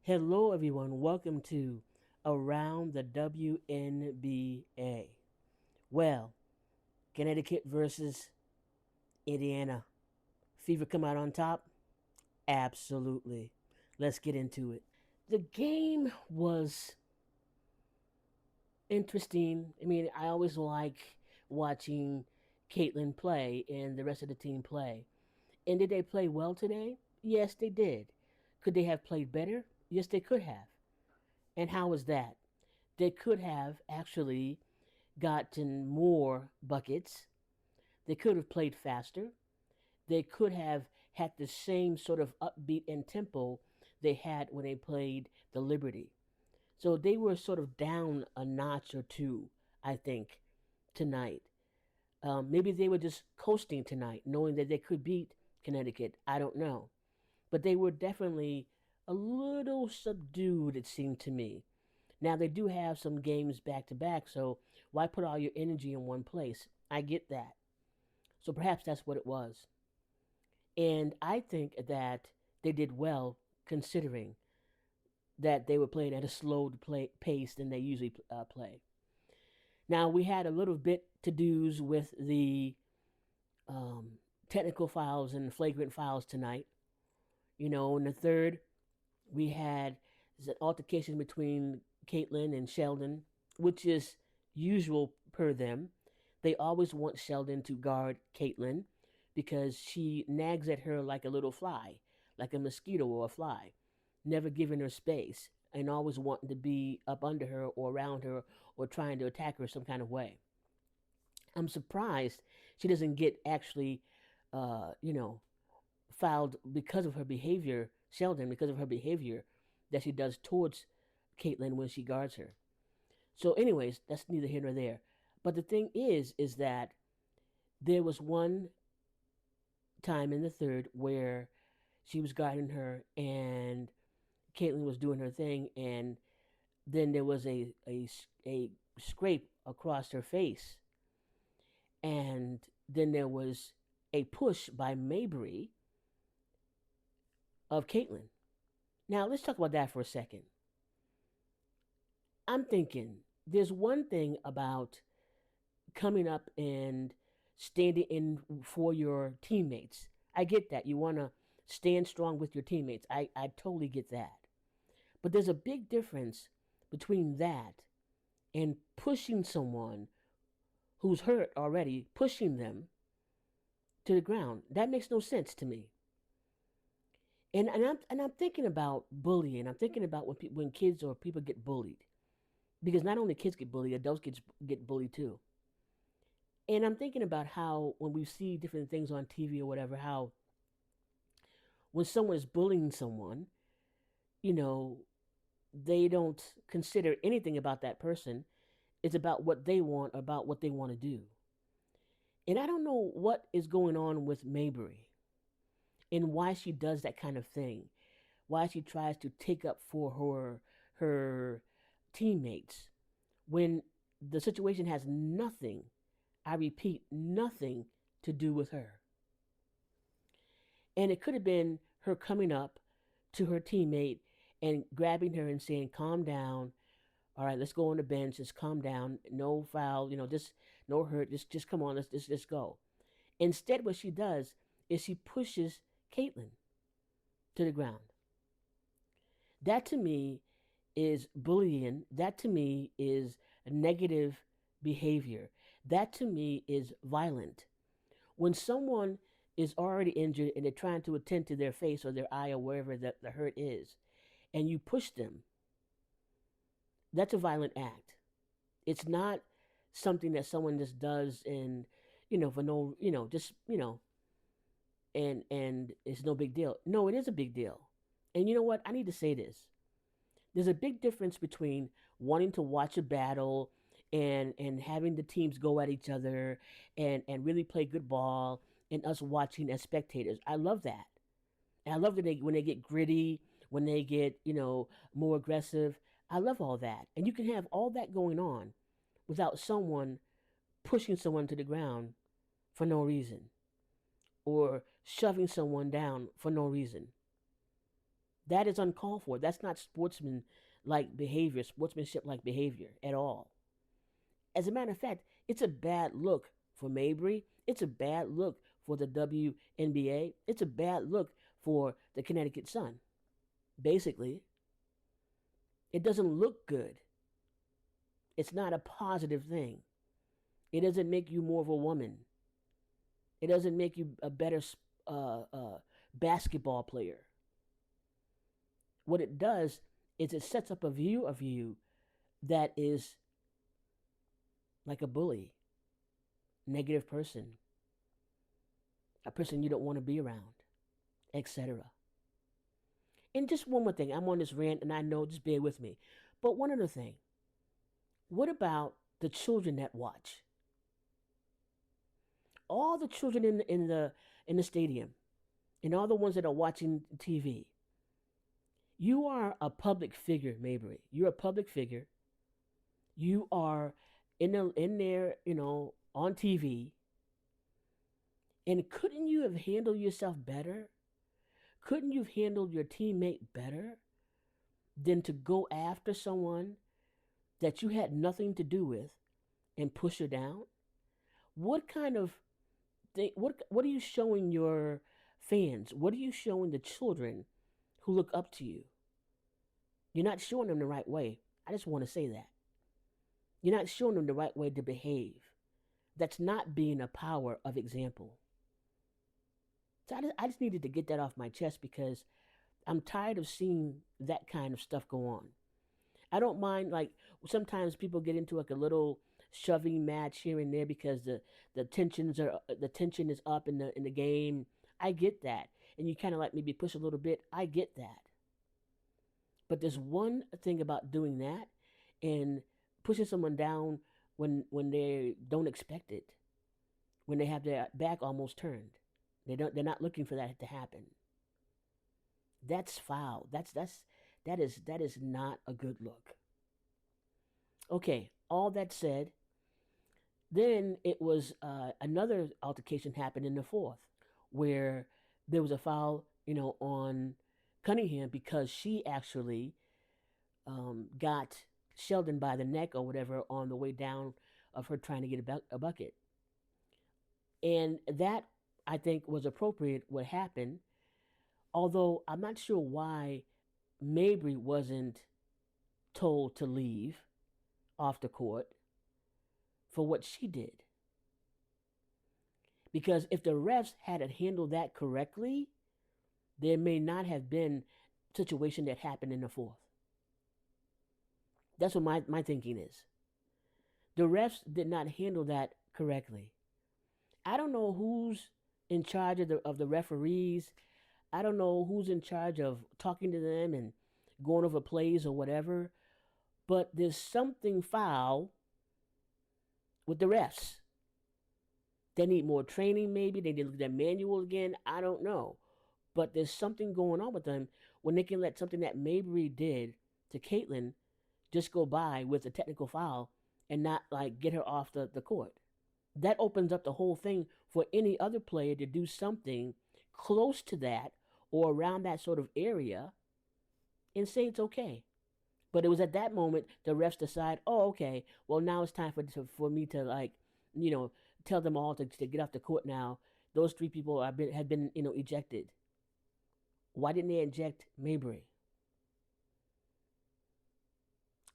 Hello, everyone. Welcome to Around the WNBA. Well, Connecticut versus Indiana. Fever come out on top? Absolutely. Let's get into it. The game was interesting. I mean, I always like watching Caitlin play and the rest of the team play. And did they play well today? Yes, they did. Could they have played better? Yes, they could have. And how was that? They could have actually gotten more buckets. They could have played faster. They could have had the same sort of upbeat and tempo they had when they played the Liberty. So they were sort of down a notch or two, I think, tonight. Maybe they were just coasting tonight, knowing that they could beat Connecticut. I don't know. But they were definitely a little subdued, it seemed to me. Now, they do have some games back to back, so why put all your energy in one place? I get that. So perhaps that's what it was. And I think that they did well considering that they were playing at a pace than they usually play. Now, we had a little bit to do's with the technical fouls and flagrant fouls tonight. You know, in the third, we had an altercation between Caitlin and Sheldon, which is usual per them. They always want Sheldon to guard Caitlin because she nags at her like a little fly, like a mosquito or a fly, never giving her space and always wanting to be up under her or around her or trying to attack her some kind of way. I'm surprised she doesn't get actually, uh, you know, fouled because of her behavior, Sheldon, because of her behavior that she does towards Caitlin when she guards her. So, anyways, that's neither here nor there. But the thing is that there was one time in the third where she was guarding her and Caitlin was doing her thing, and then there was a scrape across her face, and then there was a push by Mabrey of Caitlin. Now, let's talk about that for a second. I'm thinking there's one thing about coming up and standing in for your teammates. I get that. You want to stand strong with your teammates. I totally get that. But there's a big difference between that and pushing someone who's hurt already, pushing them to the ground. That makes no sense to me. And I'm thinking about bullying. I'm thinking about when kids or people get bullied, because not only kids get bullied, adults get bullied too. And I'm thinking about how when we see different things on TV or whatever, how when someone is bullying someone, you know, they don't consider anything about that person. It's about what they want, about what they want to do. And I don't know what is going on with Mabrey and why she does that kind of thing. Why she tries to take up for her teammates when the situation has nothing, I repeat, nothing to do with her. And it could have been her coming up to her teammate and grabbing her and saying, "Calm down. All right, let's go on the bench. Just calm down. No foul. Just no hurt. Just come on. Let's go." Instead, what she does is she pushes Caitlin to the ground. That to me is bullying. That to me is negative behavior. That to me is violent. When someone is already injured and they're trying to attend to their face or their eye or wherever the hurt is, and you push them, that's a violent act. It's not something that someone just does and for no just and it's no big deal. No, it is a big deal. And you know what? I need to say this. There's a big difference between wanting to watch a battle and having the teams go at each other and really play good ball and us watching as spectators. I love that. And I love that when they get gritty, when they get, more aggressive. I love all that. And you can have all that going on without someone pushing someone to the ground for no reason or shoving someone down for no reason. That is uncalled for. That's not sportsman like behavior, sportsmanship like behavior at all. As a matter of fact, it's a bad look for Mabrey. It's a bad look for the WNBA. It's a bad look for the Connecticut Sun. Basically, it doesn't look good. It's not a positive thing. It doesn't make you more of a woman. It doesn't make you a better uh, uh, basketball player. What it does is it sets up a view of you that is like a bully, negative person, a person you don't want to be around, etc. And just one more thing. I'm on this rant, and I know, just bear with me. But one other thing. What about the children that watch? All the children in the stadium, and all the ones that are watching TV. You are a public figure, Mabrey. You're a public figure. You are in there, on TV. And couldn't you have handled yourself better? Couldn't you have handled your teammate better than to go after someone that you had nothing to do with and push her down? What kind of thing? What are you showing your fans? What are you showing the children who look up to you? You're not showing them the right way. I just want to say that. You're not showing them the right way to behave. That's not being a power of example. So I just needed to get that off my chest because I'm tired of seeing that kind of stuff go on. I don't mind, like, sometimes people get into like a little shoving match here and there because the tension is up in the game. I get that. And you kind of like maybe push a little bit. I get that. But there's one thing about doing that and pushing someone down when they don't expect it, when they have their back almost turned. They're not looking for that to happen. That's foul. That is not a good look. Okay, all that said, then it was another altercation happened in the fourth where there was a foul, on Cunningham because she actually got Sheldon by the neck or whatever on the way down of her trying to get a bucket. And that, I think, was appropriate what happened, although I'm not sure why Mabrey wasn't told to leave off the court for what she did. Because if the refs had handled that correctly, there may not have been a situation that happened in the fourth. That's what my thinking is. The refs did not handle that correctly. I don't know who's in charge of the referees. I don't know who's in charge of talking to them and going over plays or whatever. But there's something foul with the refs. They need more training, maybe. They need to look at their manual again. I don't know. But there's something going on with them when they can let something that Mabrey did to Caitlin just go by with a technical foul and not like get her off the court. That opens up the whole thing for any other player to do something close to that or around that sort of area and say it's okay. But it was at that moment the refs decide, oh, okay, well, now it's time for me to, like, tell them all to get off the court now. Those three people have been ejected. Why didn't they eject Mabrey?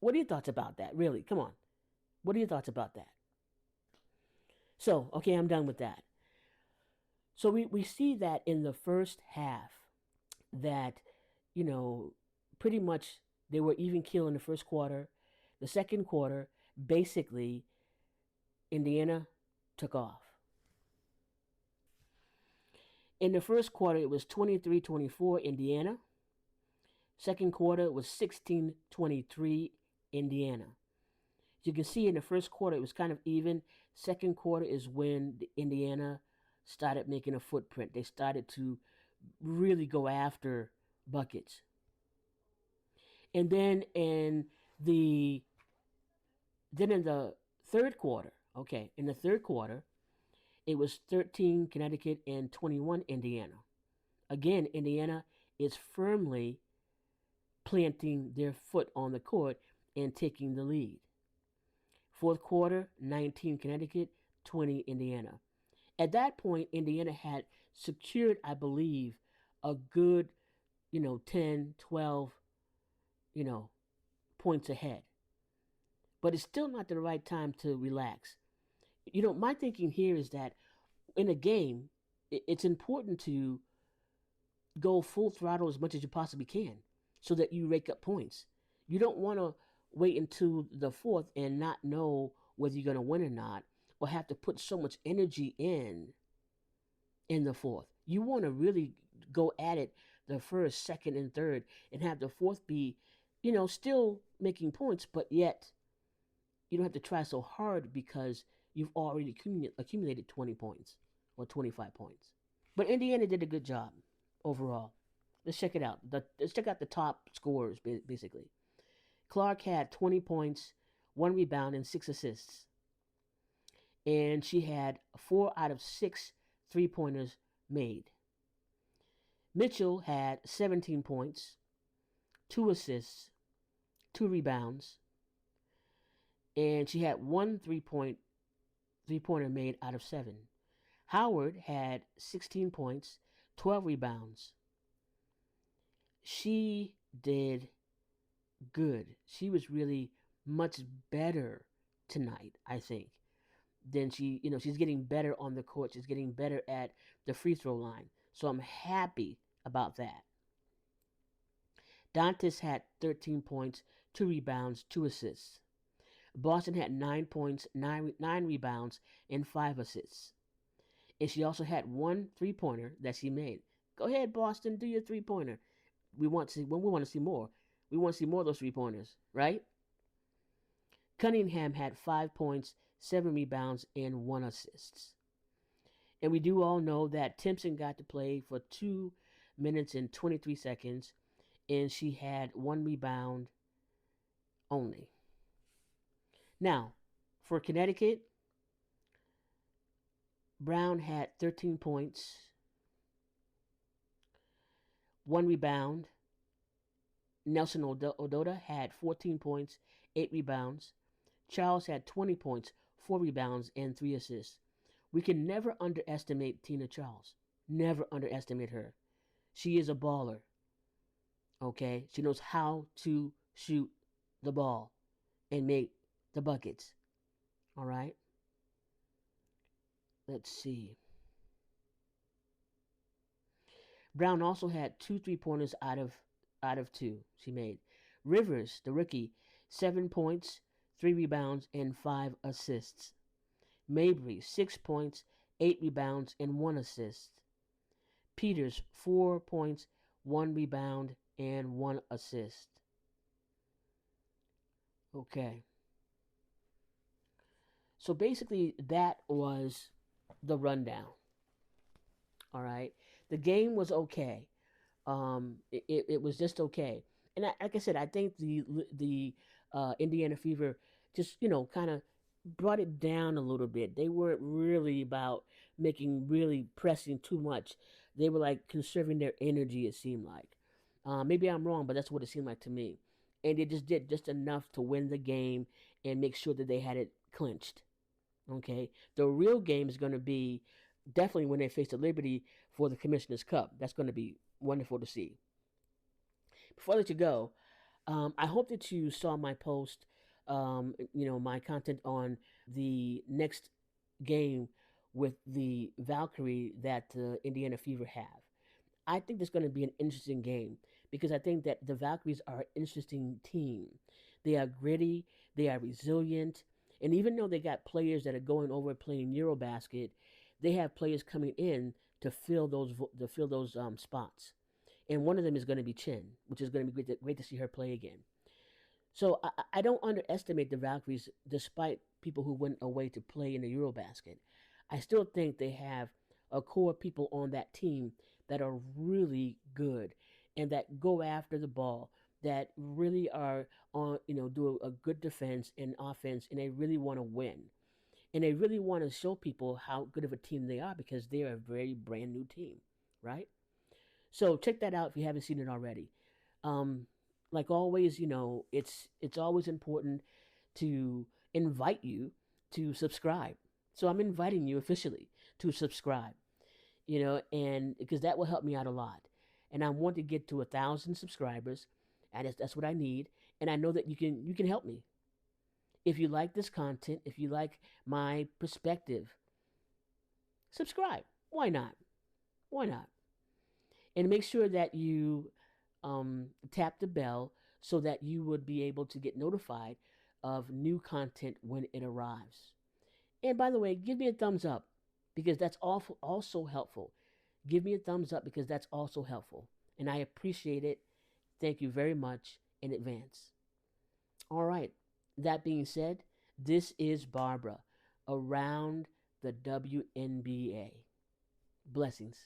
What are your thoughts about that? Really, come on. What are your thoughts about that? So, okay, I'm done with that. So we see that in the first half that, pretty much they were even keel in the first quarter. The second quarter, basically, Indiana took off. In the first quarter, it was 23-24 Indiana. Second quarter, it was 16-23 Indiana. As you can see, in the first quarter, it was kind of even. Second quarter is when Indiana started making a footprint. They started to really go after buckets. And then in the third quarter, it was 13 Connecticut and 21 Indiana. Again, Indiana is firmly planting their foot on the court and taking the lead. Fourth quarter, 19 Connecticut, 20 Indiana. At that point, Indiana had secured, I believe, a good, 10, 12, you know, points ahead. But it's still not the right time to relax. My thinking here is that in a game, it's important to go full throttle as much as you possibly can so that you rake up points. You don't want to wait until the fourth and not know whether you're going to win or not, or have to put so much energy in the fourth. You want to really go at it the first, second, and third, and have the fourth be, still making points, but yet you don't have to try so hard because you've already accumulated 20 points or 25 points. But Indiana did a good job overall. Let's check it out. Let's check out the top scorers, basically. Clark had 20 points, 1 rebound, and 6 assists. And she had 4 out of 6 3-pointers made. Mitchell had 17 points, 2 assists, 2 rebounds, and she had 1 3-pointer made out of 7. Howard had 16 points, 12 rebounds. She did good. She was really much better tonight, I think, than she's getting better on the court. She's getting better at the free throw line. So I'm happy about that. Dantas had 13 points, 2 rebounds, 2 assists. Boston had 9 points, 9 rebounds, and 5 assists. And she also had 1 3-pointer that she made. Go ahead, Boston, do your 3-pointer. We want to see more. We want to see more of those 3-pointers, right? Cunningham had 5 points, 7 rebounds, and 1 assist. And we do all know that Timpson got to play for 2 minutes and 23 seconds, and she had 1 rebound only. Now, for Connecticut, Brown had 13 points, 1 rebound. Nelson Ododa had 14 points, 8 rebounds. Charles had 20 points, 4 rebounds, and 3 assists. We can never underestimate Tina Charles. Never underestimate her. She is a baller. Okay? She knows how to shoot the ball and make the buckets. All right? Let's see. Brown also had 2 3-pointers out of 2 she made. Rivers, the rookie, 7 points, 3 rebounds, and 5 assists. Mabrey, 6 points, 8 rebounds, and 1 assist. Peters, 4 points, 1 rebound, and 1 assist. Okay. So basically, that was the rundown. All right. The game was okay. It was just okay. And like I said, I think the Indiana Fever just kind of brought it down a little bit. They weren't really about really pressing too much. They were like conserving their energy. It seemed like. Maybe I'm wrong, but that's what it seemed like to me. And they just did just enough to win the game and make sure that they had it clinched. Okay, the real game is going to be definitely when they face the Liberty for the Commissioner's Cup. That's going to be wonderful to see. Before I let you go, I hope that you saw my post, my content on the next game with the Valkyrie that the Indiana Fever have. I think it's going to be an interesting game because I think that the Valkyries are an interesting team. They are gritty, they are resilient, and even though they got players that are going over playing Eurobasket, they have players coming in to fill those spots. And one of them is going to be Chin, which is going to be great to see her play again. So I don't underestimate the Valkyries, despite people who went away to play in the Eurobasket. I still think they have a core of people on that team that are really good and that go after the ball, that really are on, do a good defense and offense, and they really want to win. And they really want to show people how good of a team they are because they are a very brand new team, right? So check that out if you haven't seen it already. Like always, it's always important to invite you to subscribe. So I'm inviting you officially to subscribe, and because that will help me out a lot. And I want to get to 1,000 subscribers, and that's what I need. And I know that you can help me if you like this content, if you like my perspective. Subscribe. Why not? Why not? And make sure that you tap the bell so that you would be able to get notified of new content when it arrives. And by the way, give me a thumbs up because that's also helpful. Give me a thumbs up because that's also helpful. And I appreciate it. Thank you very much in advance. All right. That being said, this is Barbara around the WNBA. Blessings.